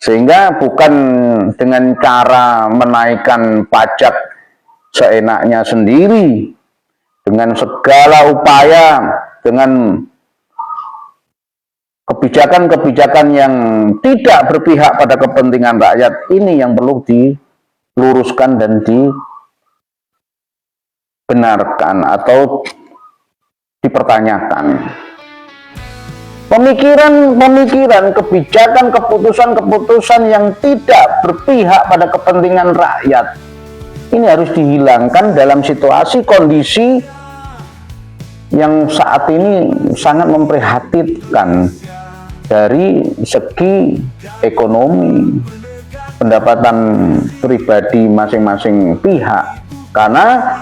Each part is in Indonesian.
Sehingga bukan dengan cara menaikkan pajak seenaknya sendiri, dengan segala upaya, dengan kebijakan-kebijakan yang tidak berpihak pada kepentingan rakyat, ini yang perlu diluruskan dan dibenarkan atau dipertanyakan. Pemikiran-pemikiran, kebijakan, keputusan-keputusan yang tidak berpihak pada kepentingan rakyat ini harus dihilangkan dalam situasi kondisi yang saat ini sangat memprihatinkan dari segi ekonomi, pendapatan pribadi masing-masing pihak, karena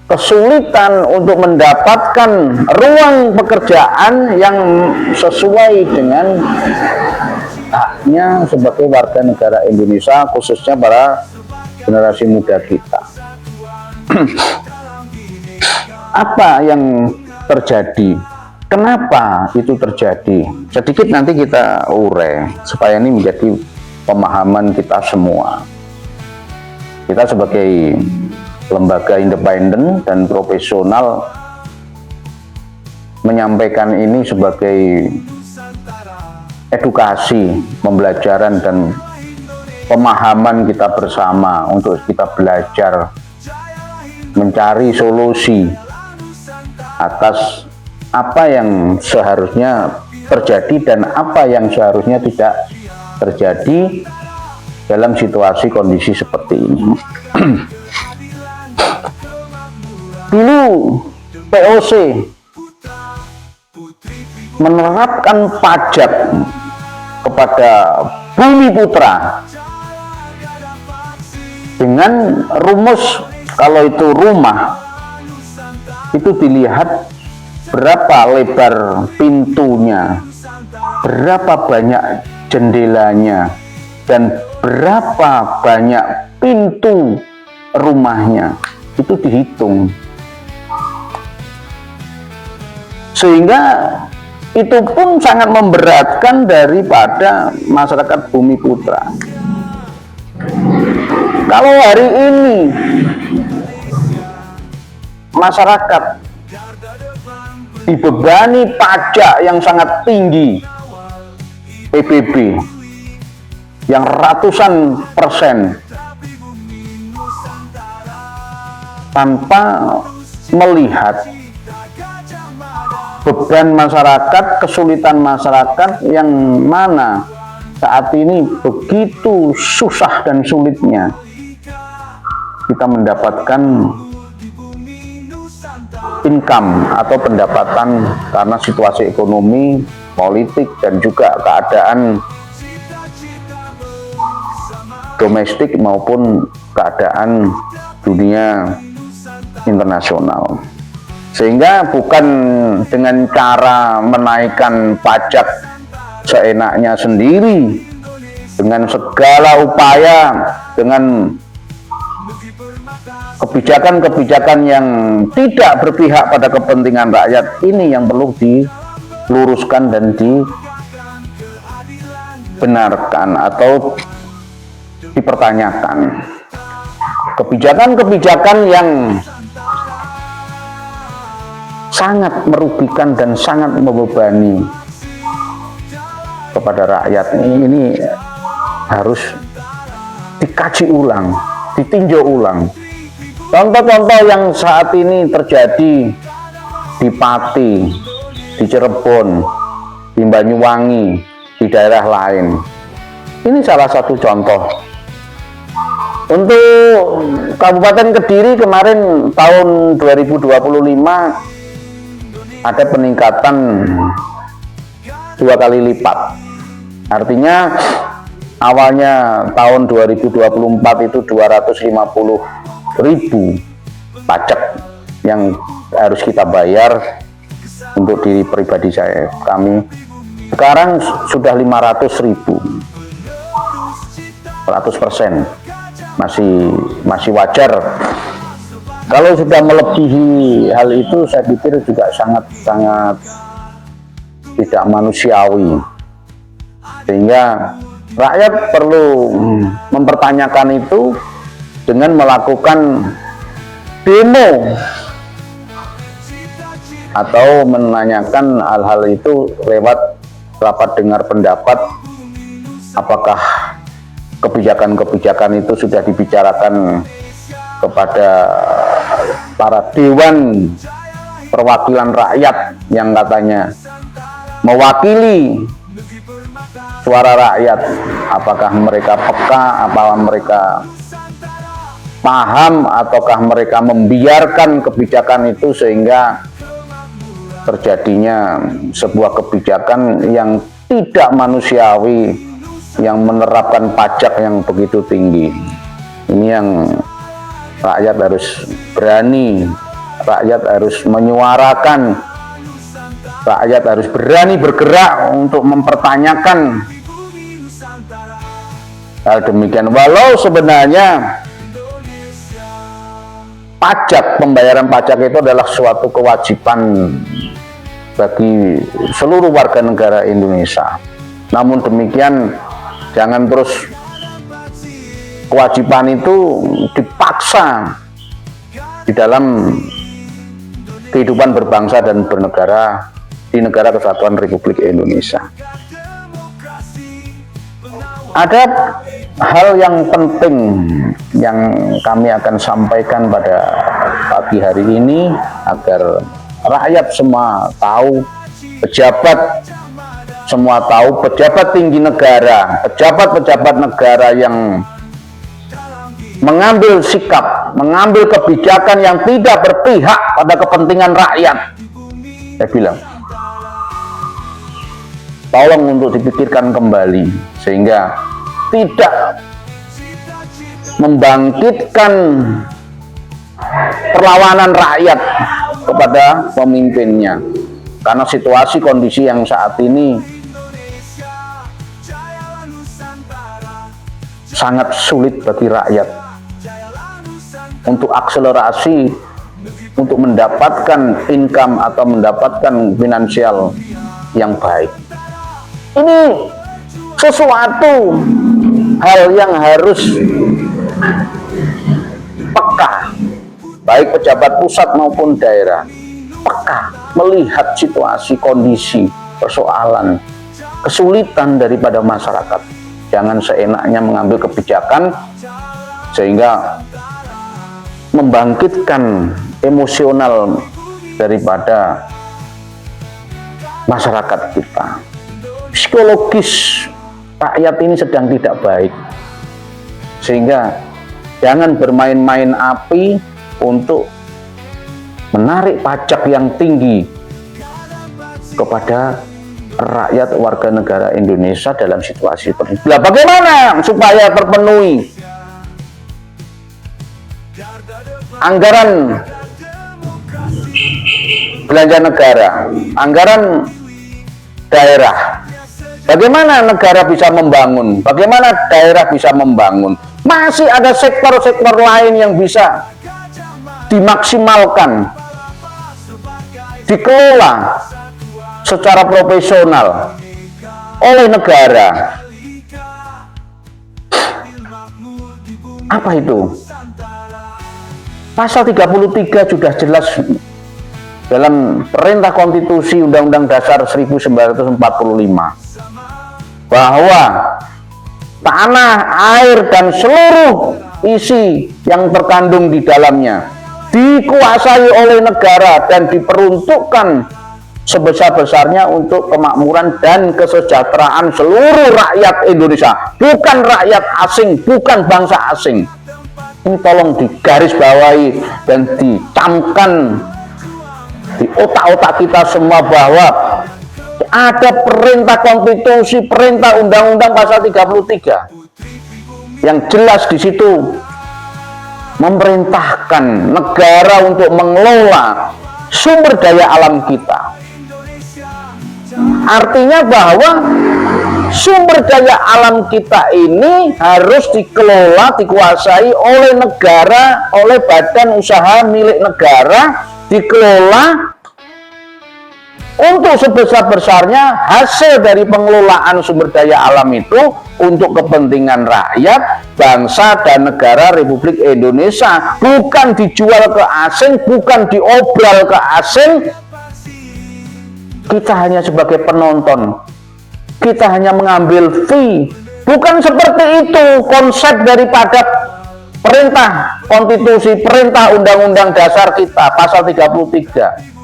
kesulitan untuk mendapatkan ruang pekerjaan yang sesuai dengan haknya sebagai warga negara Indonesia, khususnya para generasi muda kita. Apa yang terjadi? Kenapa itu terjadi? Sedikit nanti kita urai supaya ini menjadi pemahaman kita semua. Kita sebagai lembaga independen dan profesional menyampaikan ini sebagai edukasi, pembelajaran dan pemahaman kita bersama untuk kita belajar mencari solusi atas apa yang seharusnya terjadi dan apa yang seharusnya tidak terjadi dalam situasi kondisi seperti ini. Dulu POC menerapkan pajak kepada Bumi Putra dengan rumus kalau itu rumah itu dilihat berapa lebar pintunya, berapa banyak jendelanya, dan berapa banyak pintu rumahnya, itu dihitung. Sehingga itu pun sangat memberatkan daripada masyarakat Bumi Putra. Kalau hari ini masyarakat dibebani pajak yang sangat tinggi, PBB yang ratusan persen, tanpa melihat beban masyarakat, kesulitan masyarakat yang mana saat ini begitu susah dan sulitnya kita mendapatkan income atau pendapatan karena situasi ekonomi, politik, dan juga keadaan domestik maupun keadaan dunia internasional. Sehingga bukan dengan cara menaikkan pajak seenaknya sendiri, dengan segala upaya, dengan kebijakan-kebijakan yang tidak berpihak pada kepentingan rakyat, ini yang perlu diluruskan dan dibenarkan atau dipertanyakan. Kebijakan-kebijakan yang sangat merugikan dan sangat membebani kepada rakyat ini harus dikaji ulang, ditinjau ulang. Contoh-contoh yang saat ini terjadi di Pati, di Cirebon, di Banyuwangi, di daerah lain, ini salah satu contoh. Untuk Kabupaten Kediri kemarin tahun 2025 ada peningkatan 2 kali lipat. Artinya awalnya tahun 2024 itu 250.000 pajak yang harus kita bayar untuk diri pribadi kami. Sekarang sudah 500.000, 100%. Masih wajar. Kalau sudah melebihi hal itu, saya pikir juga sangat tidak manusiawi, sehingga Rakyat perlu mempertanyakan itu dengan melakukan demo atau menanyakan hal-hal itu lewat rapat dengar pendapat, apakah kebijakan-kebijakan itu sudah dibicarakan kepada para dewan perwakilan rakyat yang katanya mewakili suara rakyat, apakah mereka peka, apakah mereka paham, ataukah mereka membiarkan kebijakan itu sehingga terjadinya sebuah kebijakan yang tidak manusiawi, yang menerapkan pajak yang begitu tinggi. Ini yang rakyat harus berani, rakyat harus menyuarakan, rakyat harus berani bergerak untuk mempertanyakan hal demikian. Walau sebenarnya pajak, pembayaran pajak itu adalah suatu kewajiban bagi seluruh warga negara Indonesia. Namun demikian, jangan terus kewajiban itu dipaksa di dalam kehidupan berbangsa dan bernegara di negara kesatuan Republik Indonesia. Ada hal yang penting yang kami akan sampaikan pada pagi hari ini agar rakyat semua tahu, pejabat semua tahu, pejabat tinggi negara, pejabat-pejabat negara yang mengambil sikap, mengambil kebijakan yang tidak berpihak pada kepentingan rakyat. Saya bilang, tolong untuk dipikirkan kembali sehingga tidak membangkitkan perlawanan rakyat kepada pemimpinnya, karena situasi kondisi yang saat ini sangat sulit bagi rakyat untuk akselerasi untuk mendapatkan income atau mendapatkan finansial yang baik. Ini sesuatu hal yang harus peka, baik pejabat pusat maupun daerah, peka melihat situasi, kondisi, persoalan, kesulitan daripada masyarakat. Jangan seenaknya mengambil kebijakan sehingga membangkitkan emosional daripada masyarakat kita. Psikologis rakyat ini sedang tidak baik, sehingga jangan bermain-main api untuk menarik pajak yang tinggi kepada rakyat warga negara Indonesia dalam situasi seperti ini. Bagaimana supaya terpenuhi anggaran belanja negara, anggaran daerah? Bagaimana negara bisa membangun? Bagaimana daerah bisa membangun? Masih ada sektor-sektor lain yang bisa dimaksimalkan, dikelola secara profesional oleh negara. Apa itu? Pasal 33 sudah jelas dalam Perintah Konstitusi Undang-Undang Dasar 1945 bahwa tanah, air, dan seluruh isi yang terkandung di dalamnya dikuasai oleh negara dan diperuntukkan sebesar-besarnya untuk kemakmuran dan kesejahteraan seluruh rakyat Indonesia, bukan rakyat asing, bukan bangsa asing. Ini tolong digarisbawahi dan dicamkan di otak-otak kita semua bahwa ada perintah konstitusi, perintah undang-undang pasal 33 yang jelas di situ memerintahkan negara untuk mengelola sumber daya alam kita. Artinya bahwa sumber daya alam kita ini harus dikelola, dikuasai oleh negara, oleh badan usaha milik negara, dikelola untuk sebesar-besarnya hasil dari pengelolaan sumber daya alam itu untuk kepentingan rakyat, bangsa, dan negara Republik Indonesia, bukan dijual ke asing, bukan diobral ke asing. Kita hanya sebagai penonton, kita hanya mengambil fee. Bukan seperti itu konsep daripada perintah konstitusi, perintah undang-undang dasar kita pasal 33.